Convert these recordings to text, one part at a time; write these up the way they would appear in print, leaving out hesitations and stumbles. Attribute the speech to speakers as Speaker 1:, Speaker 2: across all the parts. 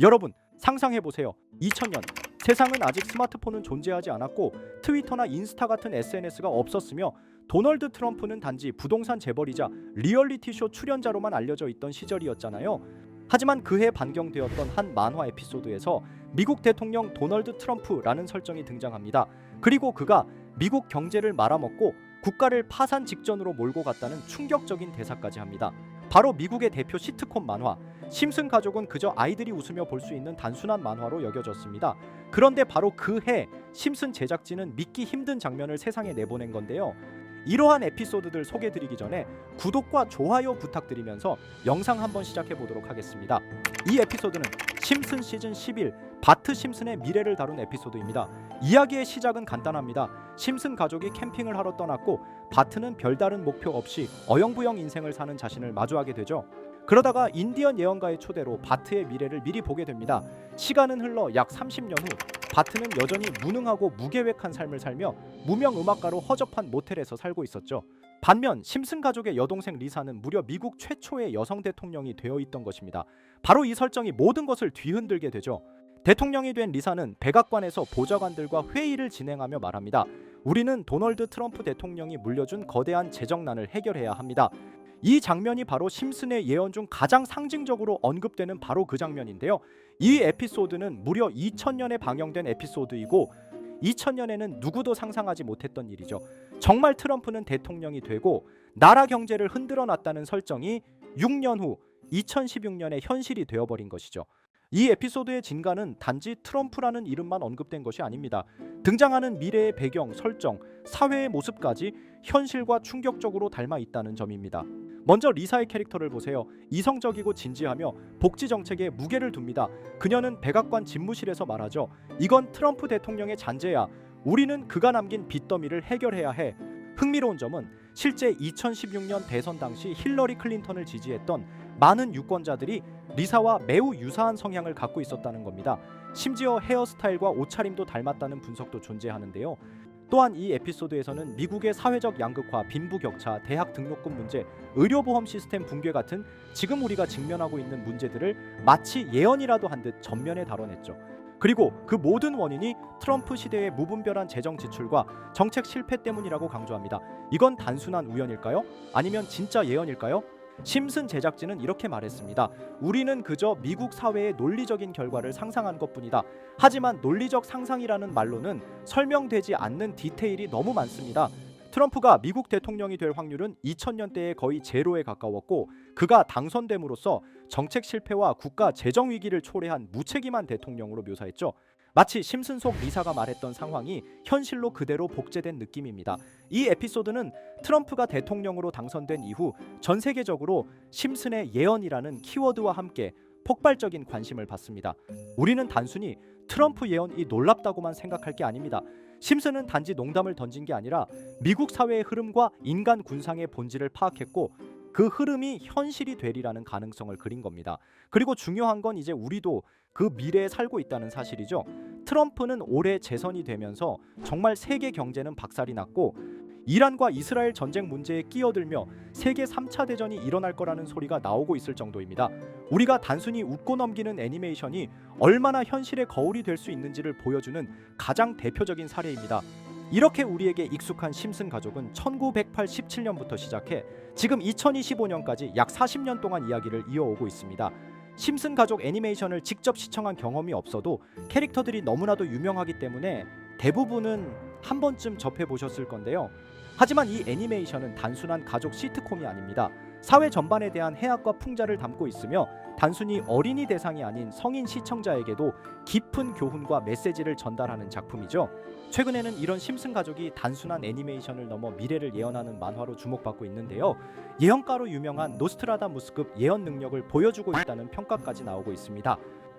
Speaker 1: 여러분 상상해보세요. 2000년 세상은 아직 스마트폰은 존재하지 않았고 트위터나 인스타 같은 SNS가 없었으며 도널드 트럼프는 단지 부동산 재벌이자 리얼리티쇼 출연자로만 알려져 있던 시절이었잖아요. 하지만 그해 반경되었던 한 만화 에피소드에서 미국 대통령 도널드 트럼프라는 설정이 등장합니다. 그리고 그가 미국 경제를 말아먹고 국가를 파산 직전으로 몰고 갔다는 충격적인 대사까지 합니다. 바로 미국의 대표 시트콤 만화 심슨 가족은 그저 아이들이 웃으며 볼 수 있는 단순한 만화로 여겨졌습니다. 그런데 바로 그 해 심슨 제작진은 믿기 힘든 장면을 세상에 내보낸 건데요. 이러한 에피소드들 소개드리기 전에 구독과 좋아요 부탁드리면서 영상 한번 시작해 보도록 하겠습니다. 이 에피소드는 심슨 시즌 11 바트 심슨의 미래를 다룬 에피소드입니다. 이야기의 시작은 간단합니다. 심슨 가족이 캠핑을 하러 떠났고 바트는 별다른 목표 없이 어영부영 인생을 사는 자신을 마주하게 되죠. 그러다가 인디언 예언가의 초대로 바트의 미래를 미리 보게 됩니다. 시간은 흘러 약 30년 후 바트는 여전히 무능하고 무계획한 삶을 살며 무명 음악가로 허접한 모텔에서 살고 있었죠. 반면 심슨 가족의 여동생 리사는 무려 미국 최초의 여성 대통령이 되어 있던 것입니다. 바로 이 설정이 모든 것을 뒤흔들게 되죠. 대통령이 된 리사는 백악관에서 보좌관들과 회의를 진행하며 말합니다. 우리는 도널드 트럼프 대통령이 물려준 거대한 재정난을 해결해야 합니다. 이 장면이 바로 심슨의 예언 중 가장 상징적으로 언급되는 바로 그 장면인데요. 이 에피소드는 무려 2000년에 방영된 에피소드이고 2000년에는 누구도 상상하지 못했던 일이죠. 정말 트럼프는 대통령이 되고 나라 경제를 흔들어 놨다는 설정이 6년 후 2016년에 현실이 되어버린 것이죠. 이 에피소드의 진가는 단지 트럼프라는 이름만 언급된 것이 아닙니다. 등장하는 미래의 배경, 설정, 사회의 모습까지 현실과 충격적으로 닮아 있다는 점입니다. 먼저 리사의 캐릭터를 보세요. 이성적이고 진지하며 복지 정책에 무게를 둡니다. 그녀는 백악관 집무실에서 말하죠. 이건 트럼프 대통령의 잔재야. 우리는 그가 남긴 빚더미를 해결해야 해. 흥미로운 점은 실제 2016년 대선 당시 힐러리 클린턴을 지지했던 많은 유권자들이 리사와 매우 유사한 성향을 갖고 있었다는 겁니다. 심지어 헤어스타일과 옷차림도 닮았다는 분석도 존재하는데요. 또한 이 에피소드에서는 미국의 사회적 양극화, 빈부격차, 대학 등록금 문제, 의료보험 시스템 붕괴 같은 지금 우리가 직면하고 있는 문제들을 마치 예언이라도 한 듯 전면에 다뤄냈죠. 그리고 그 모든 원인이 트럼프 시대의 무분별한 재정 지출과 정책 실패 때문이라고 강조합니다. 이건 단순한 우연일까요? 아니면 진짜 예언일까요? 심슨 제작진은 이렇게 말했습니다. 우리는 그저 미국 사회의 논리적인 결과를 상상한 것뿐이다. 하지만 논리적 상상이라는 말로는 설명되지 않는 디테일이 너무 많습니다. 트럼프가 미국 대통령이 될 확률은 2000년대에 거의 제로에 가까웠고 그가 당선됨으로써 정책 실패와 국가 재정 위기를 초래한 무책임한 대통령으로 묘사했죠. 마치 심슨 속 리사가 말했던 상황이 현실로 그대로 복제된 느낌입니다. 이 에피소드는 트럼프가 대통령으로 당선된 이후 전 세계적으로 심슨의 예언이라는 키워드와 함께 폭발적인 관심을 받습니다. 우리는 단순히 트럼프 예언이 놀랍다고만 생각할 게 아닙니다. 심슨은 단지 농담을 던진 게 아니라 미국 사회의 흐름과 인간 군상의 본질을 파악했고 그 흐름이 현실이 되리라는 가능성을 그린 겁니다. 그리고 중요한 건 이제 우리도 그 미래에 살고 있다는 사실이죠. 트럼프는 올해 재선이 되면서 정말 세계 경제는 박살이 났고 이란과 이스라엘 전쟁 문제에 끼어들며 세계 3차 대전이 일어날 거라는 소리가 나오고 있을 정도입니다. 우리가 단순히 웃고 넘기는 애니메이션이 얼마나 현실의 거울이 될 수 있는지를 보여주는 가장 대표적인 사례입니다. 이렇게 우리에게 익숙한 심슨 가족은 1987년부터 시작해 지금 2025년까지 약 40년 동안 이야기를 이어오고 있습니다. 심슨 가족 애니메이션을 직접 시청한 경험이 없어도 캐릭터들이 너무나도 유명하기 때문에 대부분은 한 번쯤 접해보셨을 건데요. 하지만 이 애니메이션은 단순한 가족 시트콤이 아닙니다. 사회 전반에 대한 해악과 풍자를 담고 있으며 단순히 어린이 대상이 아닌 성인 시청자에게도 깊은 교훈과 메시지를 전달하는 작품이죠. 최근에는 이런 심슨 가족이 단순한 애니메이션을 넘어 미래를 예언하는 만화로 주목받고 있는데요. 예언가로 유명한 노스트라다무스급 예언 능력을 보여주고 있다는 평가까지 나오고 있습니다.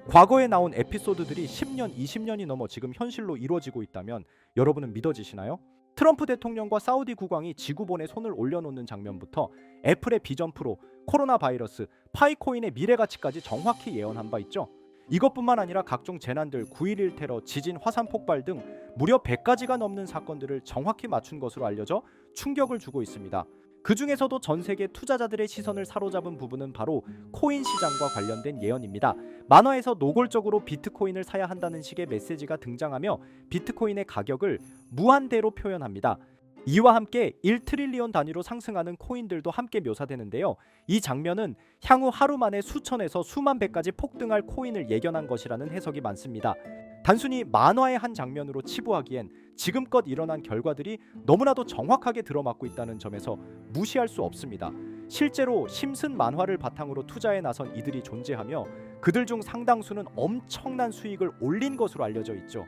Speaker 1: 과거에 나온 에피소드들이 10년, 20년이 넘어 지금 현실로 이루어지고 있다면 여러분은 믿어지시나요? 트럼프 대통령과 사우디 국왕이 지구본에 손을 올려놓는 장면부터 애플의 비전 프로, 코로나 바이러스, 파이코인의 미래 가치까지 정확히 예언한 바 있죠. 이것뿐만 아니라 각종 재난들, 9.11 테러, 지진, 화산 폭발 등 무려 100가지가 넘는 사건들을 정확히 맞춘 것으로 알려져 충격을 주고 있습니다. 그 중에서도 전 세계 투자자들의 시선을 사로잡은 부분은 바로 코인 시장과 관련된 예언입니다. 만화에서 노골적으로 비트코인을 사야 한다는 식의 메시지가 등장하며 비트코인의 가격을 무한대로 표현합니다. 이와 함께 1트릴리온 단위로 상승하는 코인들도 함께 묘사되는데요. 이 장면은 향후 하루 만에 수천에서 수만 배까지 폭등할 코인을 예견한 것이라는 해석이 많습니다. 단순히 만화의 한 장면으로 치부하기엔 지금껏 일어난 결과들이 너무나도 정확하게 들어맞고 있다는 점에서 무시할 수 없습니다. 실제로 심슨 만화를 바탕으로 투자에 나선 이들이 존재하며 그들 중 상당수는 엄청난 수익을 올린 것으로 알려져 있죠.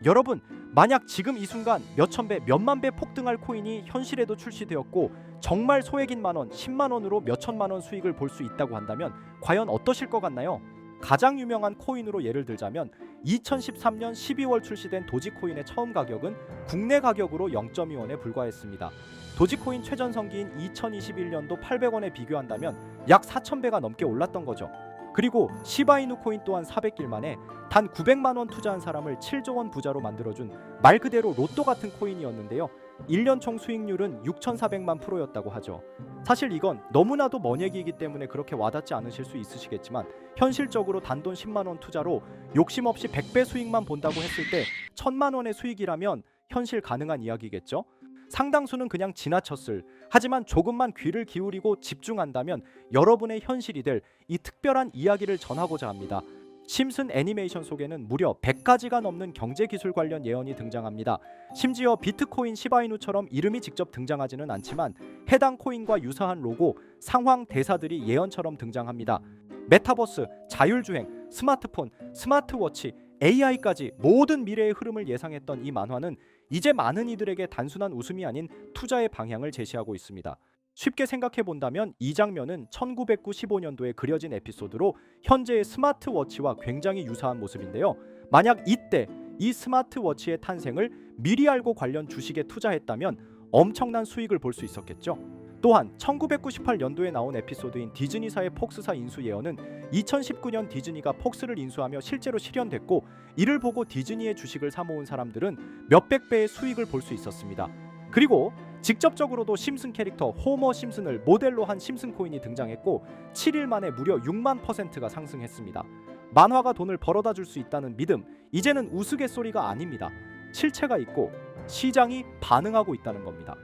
Speaker 1: 여러분, 만약 지금 이 순간 몇천 배, 몇만 배 폭등할 코인이 현실에도 출시되었고 정말 소액인 만원, 10만 원으로 몇천만 원 수익을 볼 수 있다고 한다면 과연 어떠실 것 같나요? 가장 유명한 코인으로 예를 들자면 2013년 12월 출시된 도지코인의 처음 가격은 국내 가격으로 0.2원에 불과했습니다. 도지코인 최전성기인 2021년도 800원에 비교한다면 약 4,000배가 넘게 올랐던 거죠. 그리고 시바이누 코인 또한 400일 만에 단 900만 원 투자한 사람을 7조 원 부자로 만들어준 말 그대로 로또 같은 코인이었는데요. 1년 총 수익률은 6,400만 %였다고 하죠. 사실 이건 너무나도 먼 얘기이기 때문에 그렇게 와닿지 않으실 수 있으시겠지만 현실적으로 단돈 10만 원 투자로 욕심 없이 100배 수익만 본다고 했을 때 1,000만 원의 수익이라면 현실 가능한 이야기겠죠? 상당수는 그냥 지나쳤을, 하지만 조금만 귀를 기울이고 집중한다면 여러분의 현실이 될 이 특별한 이야기를 전하고자 합니다. 심슨 애니메이션 속에는 무려 100가지가 넘는 경제기술 관련 예언이 등장합니다. 심지어 비트코인 시바이누처럼 이름이 직접 등장하지는 않지만 해당 코인과 유사한 로고, 상황, 대사들이 예언처럼 등장합니다. 메타버스, 자율주행, 스마트폰, 스마트워치, AI까지 모든 미래의 흐름을 예상했던 이 만화는 이제 많은 이들에게 단순한 웃음이 아닌 투자의 방향을 제시하고 있습니다. 쉽게 생각해 본다면 이 장면은 1995년도에 그려진 에피소드로 현재의 스마트워치와 굉장히 유사한 모습인데요. 만약 이때 이 스마트워치의 탄생을 미리 알고 관련 주식에 투자했다면 엄청난 수익을 볼 수 있었겠죠. 또한 1998년도에 나온 에피소드인 디즈니사의 폭스사 인수 예언은 2019년 디즈니가 폭스를 인수하며 실제로 실현됐고, 이를 보고 디즈니의 주식을 사모은 사람들은 몇백 배의 수익을 볼 수 있었습니다. 그리고 직접적으로도 심슨 캐릭터 호머 심슨을 모델로 한 심슨 코인이 등장했고 7일 만에 무려 6만 %가 상승했습니다. 만화가 돈을 벌어다 줄 수 있다는 믿음, 이제는 우스갯소리가 아닙니다. 실체가 있고 시장이 반응하고 있다는 겁니다.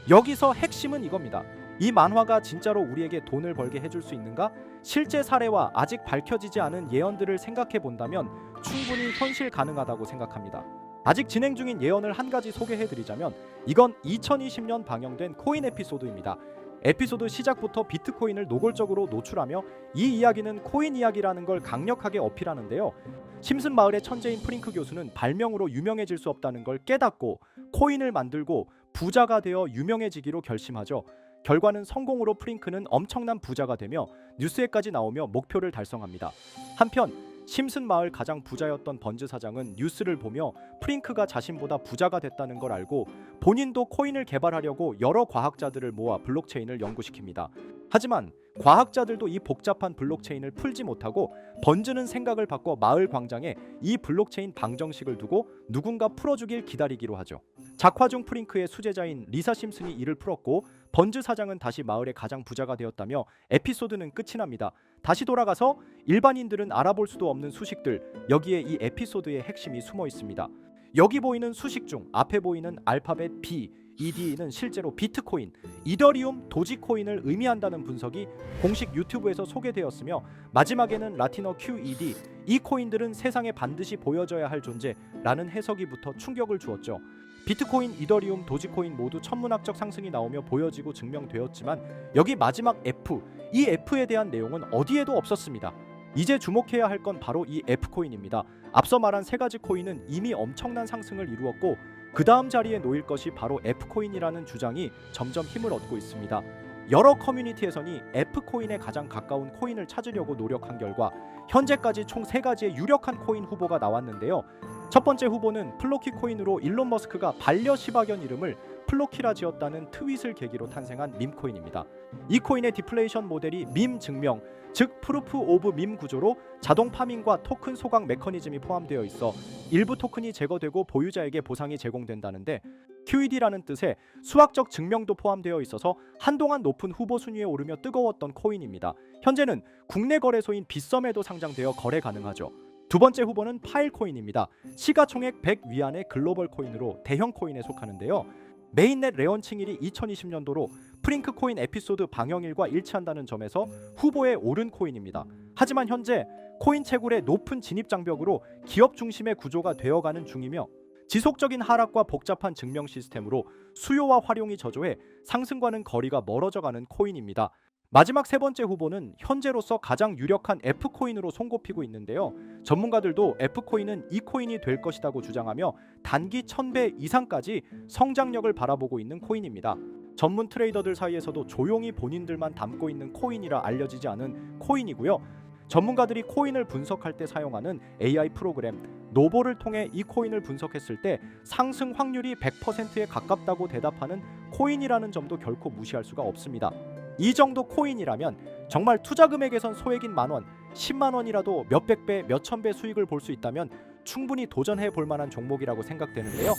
Speaker 1: 여기서 핵심은 이겁니다. 이 만화가 진짜로 우리에게 돈을 벌게 해줄 수 있는가? 실제 사례와 아직 밝혀지지 않은 예언들을 생각해 본다면 충분히 현실 가능하다고 생각합니다. 아직 진행 중인 예언을 한 가지 소개해드리자면 이건 2020년 방영된 코인 에피소드입니다. 에피소드 시작부터 비트코인을 노골적으로 노출하며 이 이야기는 코인 이야기라는 걸 강력하게 어필하는데요. 심슨 마을의 천재인 프링크 교수는 발명으로 유명해질 수 없다는 걸 깨닫고 코인을 만들고 부자가 되어 유명해지기로 결심하죠. 결과는 성공으로 프링크는 엄청난 부자가 되며 뉴스에까지 나오며 목표를 달성합니다. 한편 심슨 마을 가장 부자였던 번즈 사장은 뉴스를 보며 프링크가 자신보다 부자가 됐다는 걸 알고 본인도 코인을 개발하려고 여러 과학자들을 모아 블록체인을 연구시킵니다. 하지만 과학자들도 이 복잡한 블록체인을 풀지 못하고 번즈는 생각을 바꿔 마을 광장에 이 블록체인 방정식을 두고 누군가 풀어주길 기다리기로 하죠. 작화 중 프링크의 수제자인 리사 심슨이 이를 풀었고 번즈 사장은 다시 마을의 가장 부자가 되었다며 에피소드는 끝이 납니다. 다시 돌아가서 일반인들은 알아볼 수도 없는 수식들, 여기에 이 에피소드의 핵심이 숨어 있습니다. 여기 보이는 수식 중 앞에 보이는 알파벳 B, ED는 실제로 비트코인, 이더리움, 도지코인을 의미한다는 분석이 공식 유튜브에서 소개되었으며 마지막에는 라틴어 QED, 이 코인들은 세상에 반드시 보여져야 할 존재라는 해석이 붙어 충격을 주었죠. 비트코인, 이더리움, 도지코인 모두 천문학적 상승이 나오며 보여지고 증명되었지만 여기 마지막 F, 이 F에 대한 내용은 어디에도 없었습니다. 이제 주목해야 할 건 바로 이 F코인입니다. 앞서 말한 세 가지 코인은 이미 엄청난 상승을 이루었고 그 다음 자리에 놓일 것이 바로 F코인이라는 주장이 점점 힘을 얻고 있습니다. 여러 커뮤니티에서는 F코인에 가장 가까운 코인을 찾으려고 노력한 결과 현재까지 총 3가지의 유력한 코인 후보가 나왔는데요. 첫 번째 후보는 플로키 코인으로 일론 머스크가 반려 시바견 이름을 플로키라 지었다는 트윗을 계기로 탄생한 밈코인입니다. 이 코인의 디플레이션 모델이 밈 증명, 즉 프루프 오브 밈 구조로 자동 파밍과 토큰 소각 메커니즘이 포함되어 있어 일부 토큰이 제거되고 보유자에게 보상이 제공된다는데 QED라는 뜻의 수학적 증명도 포함되어 있어서 한동안 높은 후보 순위에 오르며 뜨거웠던 코인입니다. 현재는 국내 거래소인 빗썸에도 상장되어 거래 가능하죠. 두 번째 후보는 파일코인입니다. 시가총액 100 위안의 글로벌 코인으로 대형 코인에 속하는데요. 메인넷 레언칭일이 2020년도로 프링크 코인 에피소드 방영일과 일치한다는 점에서 후보에 오른 코인입니다. 하지만 현재 코인 채굴의 높은 진입 장벽으로 기업 중심의 구조가 되어가는 중이며 지속적인 하락과 복잡한 증명 시스템으로 수요와 활용이 저조해 상승과는 거리가 멀어져가는 코인입니다. 마지막 세 번째 후보는 현재로서 가장 유력한 F코인으로 손꼽히고 있는데요. 전문가들도 F코인은 이 코인이 될 것이라고 주장하며 단기 1000배 이상까지 성장력을 바라보고 있는 코인입니다. 전문 트레이더들 사이에서도 조용히 본인들만 담고 있는 코인이라 알려지지 않은 코인이고요. 전문가들이 코인을 분석할 때 사용하는 AI 프로그램 노보를 통해 이 코인을 분석했을 때 상승 확률이 100%에 가깝다고 대답하는 코인이라는 점도 결코 무시할 수가 없습니다. 이 정도 코인이라면 정말 투자 금액에선 소액인 만원, 10만원이라도 몇백 배, 몇천 배 수익을 볼 수 있다면 충분히 도전해 볼 만한 종목이라고 생각되는데요.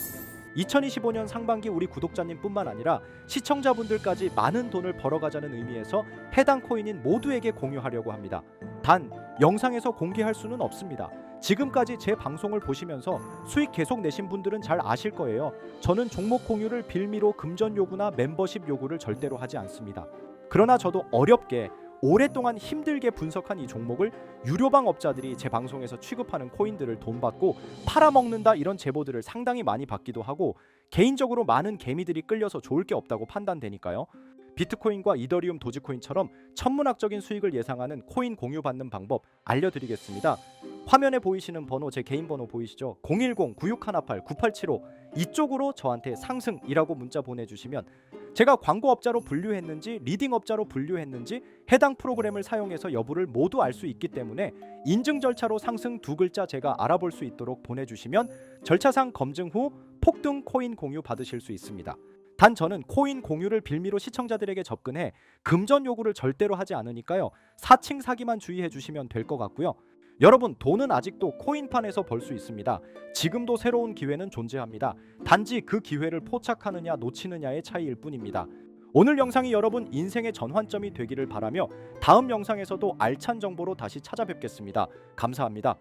Speaker 1: 2025년 상반기 우리 구독자님뿐만 아니라 시청자분들까지 많은 돈을 벌어가자는 의미에서 해당 코인인 모두에게 공유하려고 합니다. 단 영상에서 공개할 수는 없습니다. 지금까지 제 방송을 보시면서 수익 계속 내신 분들은 잘 아실 거예요. 저는 종목 공유를 빌미로 금전 요구나 멤버십 요구를 절대로 하지 않습니다. 그러나 저도 어렵게 오랫동안 힘들게 분석한 이 종목을 유료방 업자들이 제 방송에서 취급하는 코인들을 돈 받고 팔아먹는다 이런 제보들을 상당히 많이 받기도 하고 개인적으로 많은 개미들이 끌려서 좋을 게 없다고 판단되니까요. 비트코인과 이더리움 도지코인처럼 천문학적인 수익을 예상하는 코인 공유 받는 방법 알려드리겠습니다. 화면에 보이시는 번호, 제 개인 번호 보이시죠? 010-9618-9875 이쪽으로 저한테 상승이라고 문자 보내주시면 제가 광고업자로 분류했는지 리딩업자로 분류했는지 해당 프로그램을 사용해서 여부를 모두 알 수 있기 때문에 인증 절차로 상승 두 글자 제가 알아볼 수 있도록 보내주시면 절차상 검증 후 폭등 코인 공유 받으실 수 있습니다. 단 저는 코인 공유를 빌미로 시청자들에게 접근해 금전 요구를 절대로 하지 않으니까요. 사칭 사기만 주의해 주시면 될 것 같고요. 여러분 돈은 아직도 코인판에서 벌 수 있습니다. 지금도 새로운 기회는 존재합니다. 단지 그 기회를 포착하느냐 놓치느냐의 차이일 뿐입니다. 오늘 영상이 여러분 인생의 전환점이 되기를 바라며 다음 영상에서도 알찬 정보로 다시 찾아뵙겠습니다. 감사합니다.